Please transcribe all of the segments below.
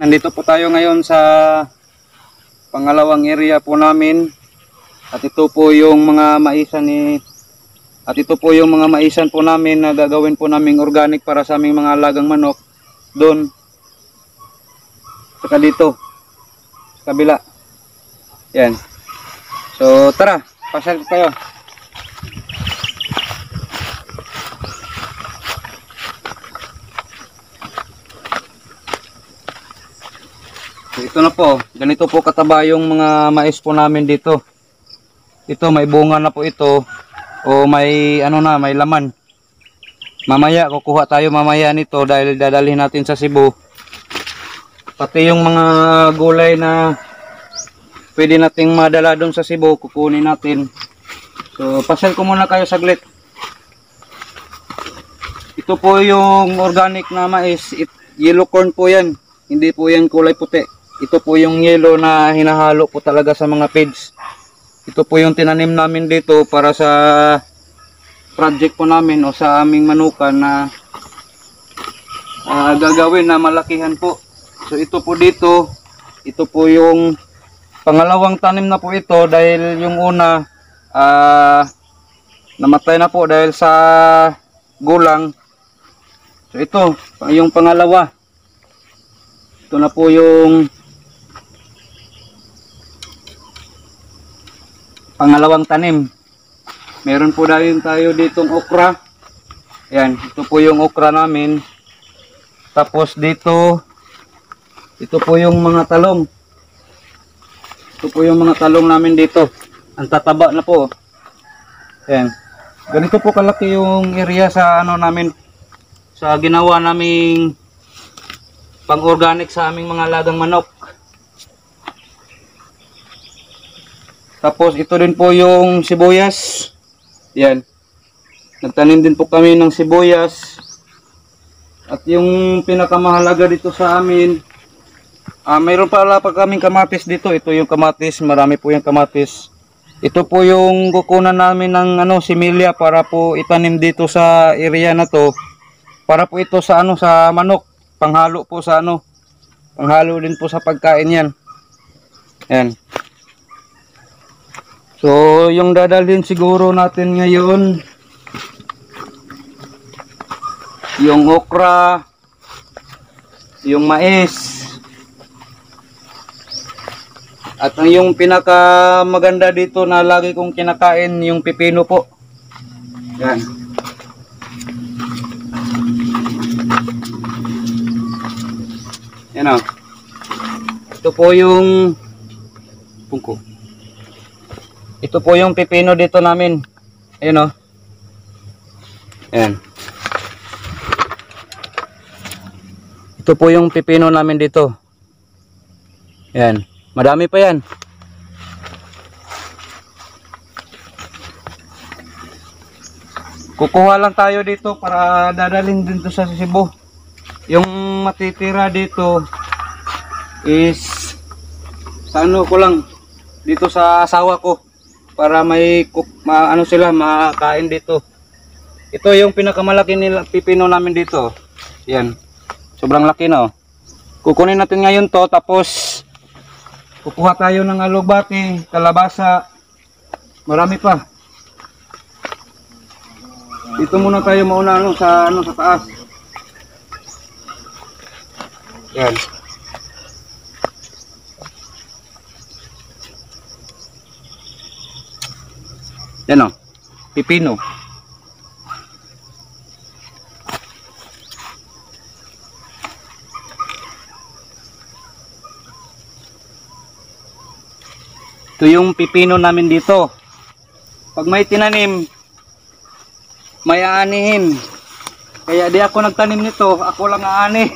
Nandito po tayo ngayon sa pangalawang area po namin. At ito po yung mga maisan po namin na gagawin po naming organic para sa aming mga alagang manok. Doon. Saka dito. Sa kabila. Yan. So tara, pasyal kayo. Ito na po, ganito po kataba yung mga mais po namin dito. Ito may bunga na po ito o may may laman. Mamaya kukuha tayo nito dahil dadalhin natin sa Cebu. Pati yung mga gulay na pwede nating madala doon sa Cebu, kukunin natin. So pasyal ko muna kayo saglit. Ito po yung organic na mais, yellow corn po yan. Hindi po yan kulay puti. Ito po yung yellow na hinahalo po talaga sa mga feeds. Ito po yung tinanim namin dito para sa project po namin o sa aming manukan na gagawin na malakihan po. So ito po dito, ito po yung pangalawang tanim na po ito dahil yung una namatay na po dahil sa gulang. So ito, yung pangalawa. Ito na po yung pangalawang tanim. Meron po tayo ditong okra. Yan, ito po yung okra namin. Tapos dito, ito po yung mga talong. Ito po yung mga talong namin dito. Ang tataba na po. Yan. Ganito po kalaki yung area sa namin, sa ginawa naming pang-organic sa aming mga alagang manok. Tapos ito din po yung sibuyas. Yan. Nagtanim din po kami ng sibuyas. At yung pinakamahalaga dito sa amin, mayroon pala pa kaming kamatis dito. Ito yung kamatis, marami po yung kamatis. Ito po yung kukunan namin ng similya para po itanim dito sa area na to. Para po ito sa sa manok, panghalo po sa panghalo din po sa pagkain yan. Yan. So, yung dadalhin siguro natin ngayon, yung okra, yung mais, at yung pinaka maganda dito na lagi kong kinakain, yung pipino po. Yan. Yan o. Ito po yung pungko. Ito po yung pipino dito namin. Ayun o. Ayan. Ito po yung pipino namin dito. Ayan. Madami pa yan. Kukuha lang tayo dito para dadalhin dito sa Cebu. Yung matitira dito is sa ko lang dito sa asawa ko. Para may sila makain dito. Ito yung pinakamalaki nila pipino namin dito. Yan. Sobrang laki na oh. Kukunin natin ngayon to, tapos kukuha tayo ng alugbati, kalabasa. Marami pa. Dito muna tayo mauna sa taas. Yan. Yan o, pipino. Ito yung pipino namin dito. Pag may tinanim, may aanihin. Kaya di ako nagtanim nito, ako lang aani.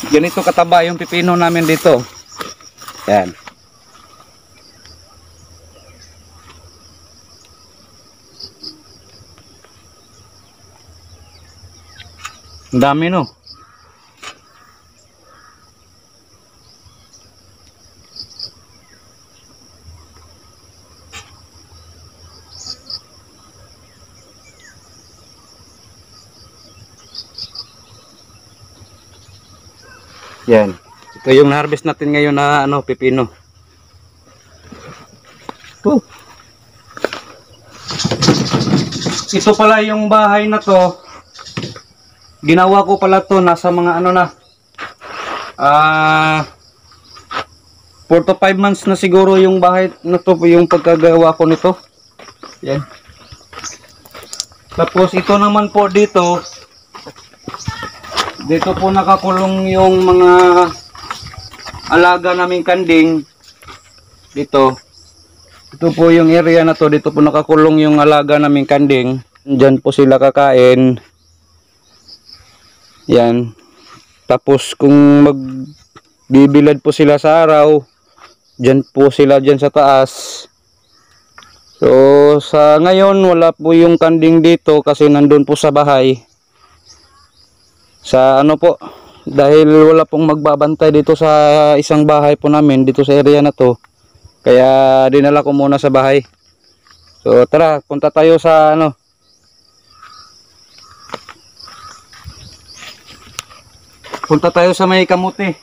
Ganito kataba yung pipino namin dito. Yan. Ang dami no. Yan. Ito yung na-harvest natin ngayon na ano, pipino. Ito pala yung bahay na to. Ginawa ko pala to nasa mga ano na 4 to 5 months na siguro yung bahay na to, yung pagkagawa ko nito. Yan. Tapos ito naman po dito po nakakulong yung mga alaga naming kanding dito. Ito po yung area na to, dito po nakakulong yung alaga naming kanding. Diyan po sila kakain. Yan. Tapos kung magbibilad po sila sa araw, diyan po sila diyan sa taas. So sa ngayon wala po yung kanding dito kasi nandun po sa bahay. Sa ano po, dahil wala pong magbabantay dito sa isang bahay po namin dito sa area na to. Kaya dinala ko muna sa bahay. So tara, punta tayo sa ano. Punta tayo sa may kamuti.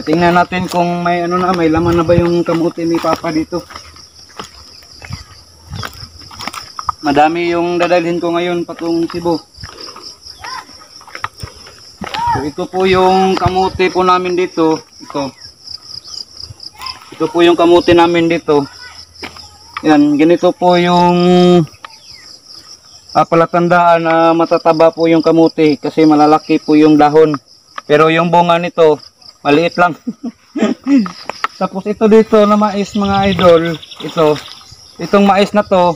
Tingnan natin kung may ano na, may laman na ba yung kamuti ni Papa dito. Madami yung dadalhin ko ngayon patong Cebu. So ito po yung kamuti po namin dito. Ito po yung kamuti namin dito. Yan, ganito po yung palatandaan na matataba po yung kamuti kasi malalaki po yung dahon. Pero yung bunga nito, maliit lang. Tapos ito dito na mais mga idol, itong mais na to,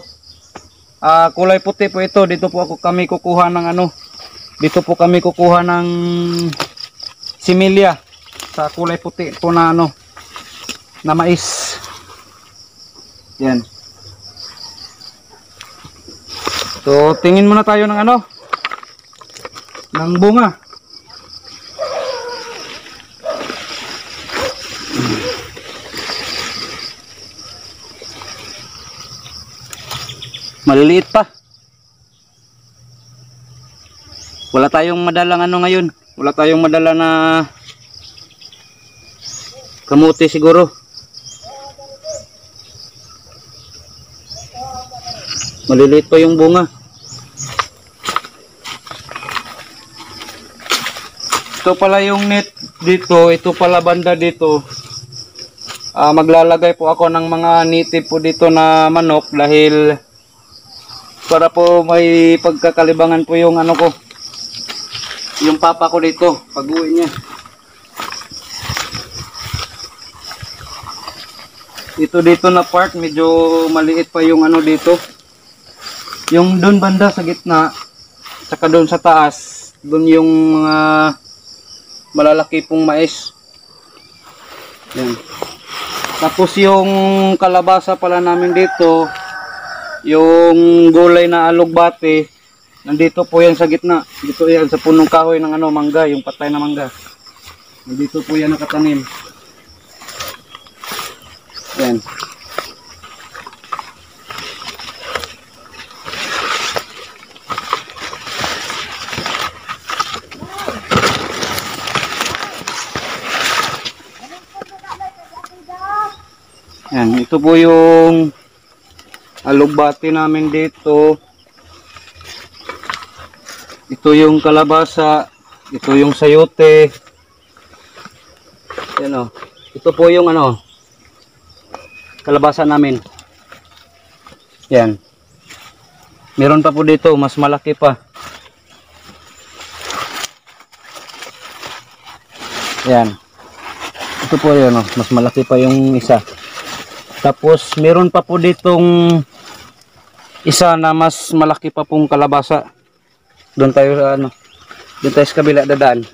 kulay puti po ito. Dito po kami kukuha ng ano, dito po kami kukuha ng similya sa kulay puti po na ano, na mais. Yan. So tingin muna tayo ng ano, ng bunga. Maliliit pa. Wala tayong madalang ano ngayon. Wala tayong madala na kamuti siguro. Maliliit pa yung bunga. Ito pala yung net dito. Ito pala banda dito. Maglalagay po ako ng mga native po dito na manok dahil para po may pagkakalibangan po yung ano ko, yung papa ko dito pag uwi niya. Ito dito na part medyo maliit pa yung ano dito, yung doon banda sa gitna saka doon sa taas, doon yung mga malalaki pong mais. Yan. Tapos yung kalabasa pala namin dito, yung gulay na alugbate, nandito po yan sa gitna. Dito yan sa punong kahoy ng ano, mangga, yung patay na mangga. Nandito po yan nakatanim. Yan. Yan, ito po yung alugbati namin dito. Ito yung kalabasa, ito yung sayote. Yan o. Ito po yung ano, kalabasa namin. Yan. Meron pa po dito, mas malaki pa. Yan. Ito po yun o, mas malaki pa yung isa. Tapos meron pa po ditong isa na mas malaki pa pong kalabasa. Doon tayo sa ano, doon tayo sa kabila dadaan.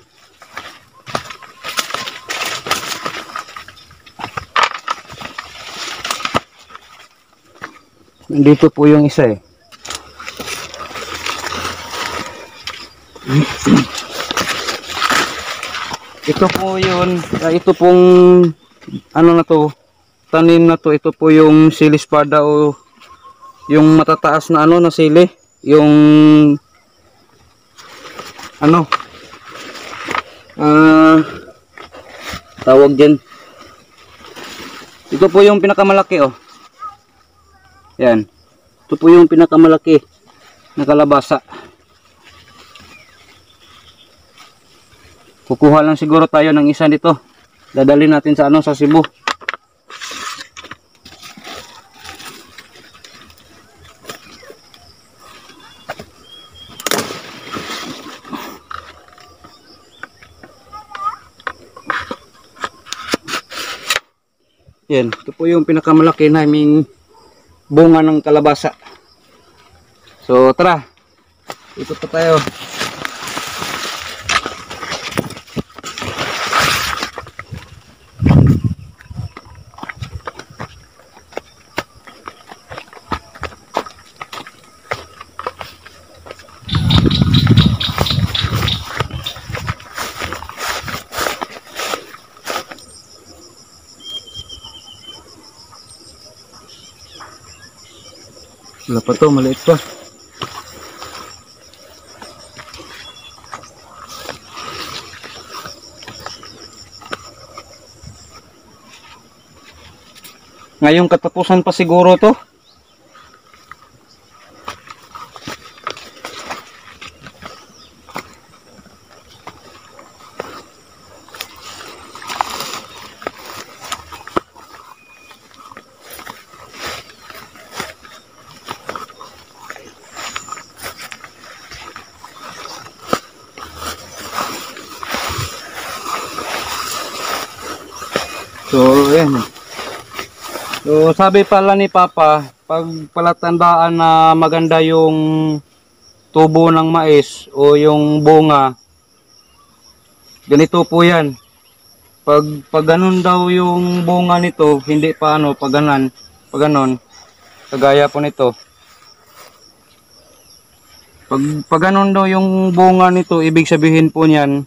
Dito po yung isa eh. Ito po yun, ito pong ano na to, tanim na to, ito po yung sili espada o yung matataas na ano na sili, yung ano, tawag dyan. Ito po yung pinakamalaki, oh. Yan. Ito po yung pinakamalaki na kalabasa. Kukuha lang siguro tayo ng isa dito. Dadalhin natin sa sa Cebu. Yan, ito po yung pinakamalaki naming bunga ng kalabasa. So tara, ikot pa tayo. Wala pa to, maliit pa. Ngayong katapusan pa siguro to. So, ayan. So, sabi pala ni Papa, pag palatandaan na maganda yung tubo ng mais o yung bunga, ganito po yan. Pag ganun daw yung bunga nito, hindi pa pag ganon, kagaya po nito. Pag ganon daw yung bunga nito, ibig sabihin po niyan,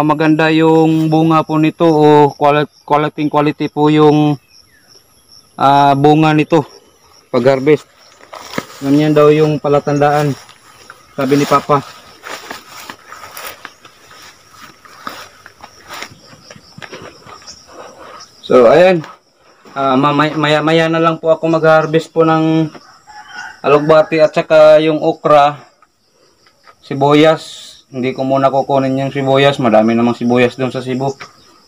maganda yung bunga po nito o quality po yung bunga nito pag harvest. Ganyan daw yung palatandaan, sabi ni Papa. So ayan, maya na lang po ako mag-harvest po ng alugbati at saka yung okra, sibuyas. Hindi ko muna kukunin yung sibuyas, madami namang sibuyas doon sa Cebu.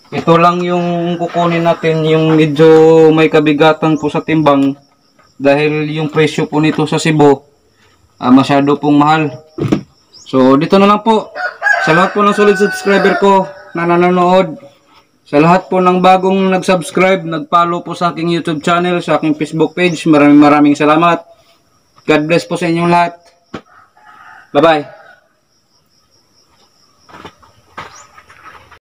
Ito lang yung kukunin natin, yung medyo may kabigatan po sa timbang, dahil yung presyo po nito sa Cebu masyado pong mahal. So dito na lang po, sa lahat po ng solid subscriber ko na nanonood, sa lahat po ng bagong nag-subscribe, nag-follow po sa aking YouTube channel, sa aking Facebook page, maraming salamat. God bless po sa inyong lahat. Bye bye.